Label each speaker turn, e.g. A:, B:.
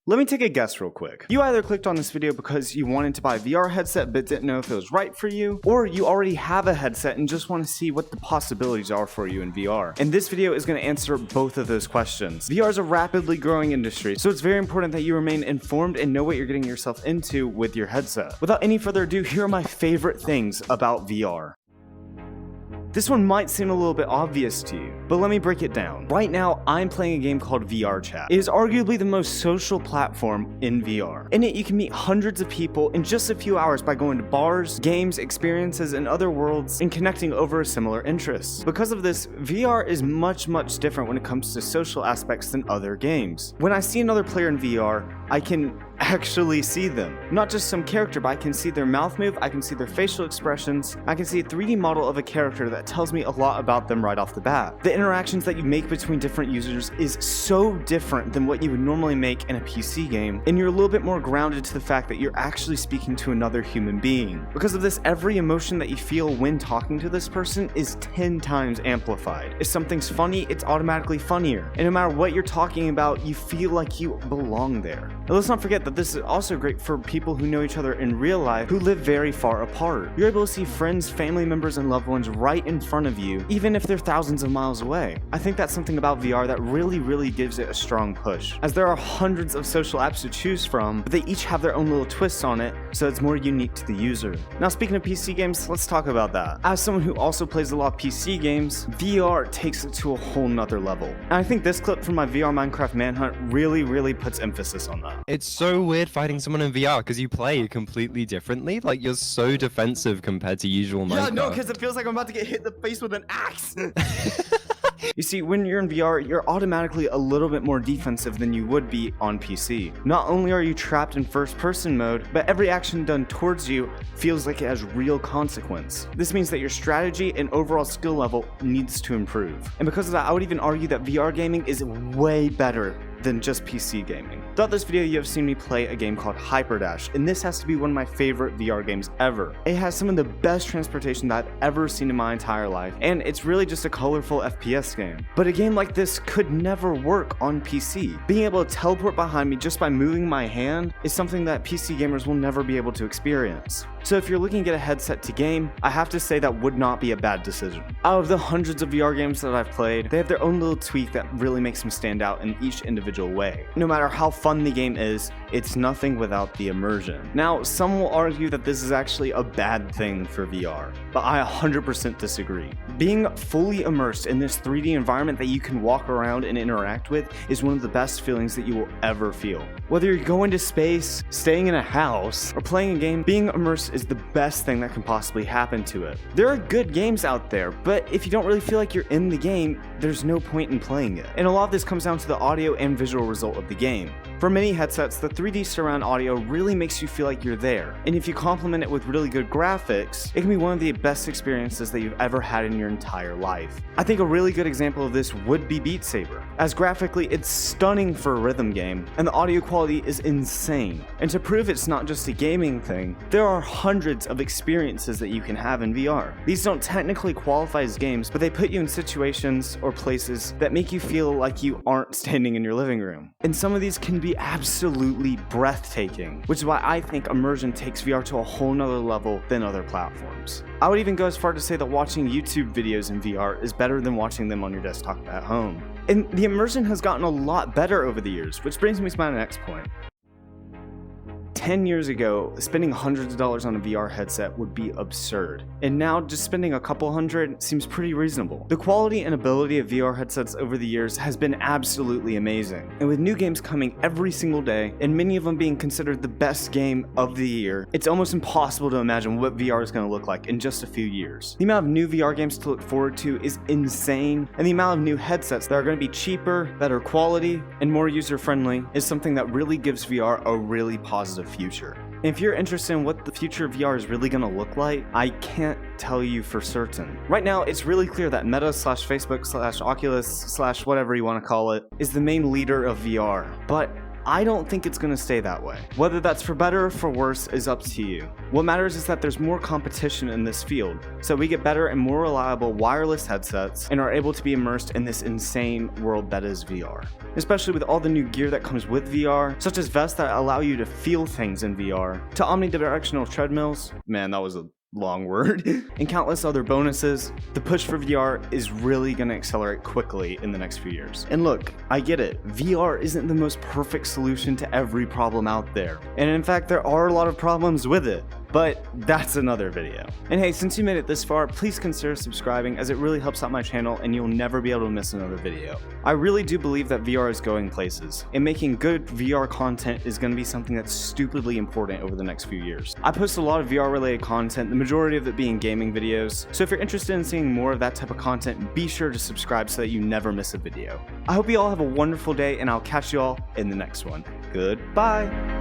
A: Let me take a guess real quick. You either clicked on this video because you wanted to buy a VR headset but didn't know if it was right for you, or you already have a headset and just want to see what the possibilities are for you in VR. And this video is going to answer both of those questions. VR is a rapidly growing industry, so it's very important that you remain informed and know what you're getting yourself into with your headset. Without any further ado, here are my favorite things about VR. This one might seem a little bit obvious to you, but let me break it down. Right now, I'm playing a game called VR Chat. It is arguably the most social platform in VR. In it, you can meet hundreds of people in just a few hours by going to bars, games, experiences, and other worlds, and connecting over similar interests. Because of this, VR is much different when it comes to social aspects than other games. When I see another player in VR, I can actually see them. Not just some character, but I can see their mouth move, I can see their facial expressions, I can see a 3D model of a character that tells me a lot about them right off the bat. The interactions that you make between different users is so different than what you would normally make in a PC game, and you're a little bit more grounded to the fact that you're actually speaking to another human being. Because of this, every emotion that you feel when talking to this person is 10 times amplified. If something's funny, it's automatically funnier. And no matter what you're talking about, you feel like you belong there. Now, let's not forget that this is also great for people who know each other in real life who live very far apart. You're able to see friends, family members, and loved ones right in front of you, even if they're thousands of miles away. I think that's something about VR that really gives it a strong push, as there are hundreds of social apps to choose from, but they each have their own little twists on it, so it's more unique to the user. Now, speaking of PC games, let's talk about that. As someone who also plays a lot of PC games, VR takes it to a whole nother level. And I think this clip from my VR Minecraft manhunt really puts emphasis on that.
B: It's so weird fighting someone in VR because you play completely differently. Like, you're so defensive compared to usual Minecraft.
A: Yeah, no, because it feels like I'm about to get hit in the face with an axe. You see, when you're in VR, you're automatically a little bit more defensive than you would be on PC. Not only are you trapped in first-person mode, but every action done towards you feels like it has real consequence. This means that your strategy and overall skill level needs to improve. And because of that, I would even argue that VR gaming is way better than just PC gaming. Throughout this video, you have seen me play a game called Hyperdash, and this has to be one of my favorite VR games ever. It has some of the best transportation that I've ever seen in my entire life, and it's really just a colorful FPS game. But a game like this could never work on PC. Being able to teleport behind me just by moving my hand is something that PC gamers will never be able to experience. So if you're looking to get a headset to game, I have to say that would not be a bad decision. Out of the hundreds of VR games that I've played, they have their own little tweak that really makes them stand out in each individual way. No matter how fun the game is, it's nothing without the immersion. Now, some will argue that this is actually a bad thing for VR, but I 100% disagree. Being fully immersed in this 3D environment that you can walk around and interact with is one of the best feelings that you will ever feel. Whether you're going to space, staying in a house, or playing a game, being immersed is the best thing that can possibly happen to it. There are good games out there, but if you don't really feel like you're in the game, there's no point in playing it. And a lot of this comes down to the audio and visual result of the game. For many headsets, the 3D surround audio really makes you feel like you're there. And if you complement it with really good graphics, it can be one of the best experiences that you've ever had in your entire life. I think a really good example of this would be Beat Saber, as graphically it's stunning for a rhythm game, and the audio quality is insane. And to prove it's not just a gaming thing, there are hundreds of experiences that you can have in VR. These don't technically qualify as games, but they put you in situations or places that make you feel like you aren't standing in your living room. And some of these can be absolutely breathtaking, which is why I think Immersion takes VR to a whole nother level than other platforms. I would even go as far to say that watching YouTube videos in VR is better than watching them on your desktop at home. And the immersion has gotten a lot better over the years, which brings me to my next point. 10 years ago, spending hundreds of dollars on a VR headset would be absurd. And now, just spending a couple hundred seems pretty reasonable. The quality and ability of VR headsets over the years has been absolutely amazing. And with new games coming every single day, and many of them being considered the best game of the year, it's almost impossible to imagine what VR is going to look like in just a few years. The amount of new VR games to look forward to is insane, and the amount of new headsets that are going to be cheaper, better quality, and more user-friendly is something that really gives VR a really positive future. And if you're interested in what the future of VR is really going to look like, I can't tell you for certain. Right now, it's really clear that Meta / Facebook / Oculus / whatever you want to call it is the main leader of VR. But I don't think it's gonna stay that way. Whether that's for better or for worse is up to you. What matters is that there's more competition in this field, so we get better and more reliable wireless headsets and are able to be immersed in this insane world that is VR. Especially with all the new gear that comes with VR, such as vests that allow you to feel things in VR, to omnidirectional treadmills, man, that was a long word, and countless other bonuses, the push for VR is really going to accelerate quickly in the next few years. And look, I get it, VR isn't the most perfect solution to every problem out there, and in fact there are a lot of problems with it, but that's another video. And hey, since you made it this far, please consider subscribing as it really helps out my channel and you'll never be able to miss another video. I really do believe that VR is going places, and making good VR content is going to be something that's stupidly important over the next few years. I post a lot of VR related content, the majority of it being gaming videos, so if you're interested in seeing more of that type of content, be sure to subscribe so that you never miss a video. I hope you all have a wonderful day, and I'll catch you all in the next one. Goodbye!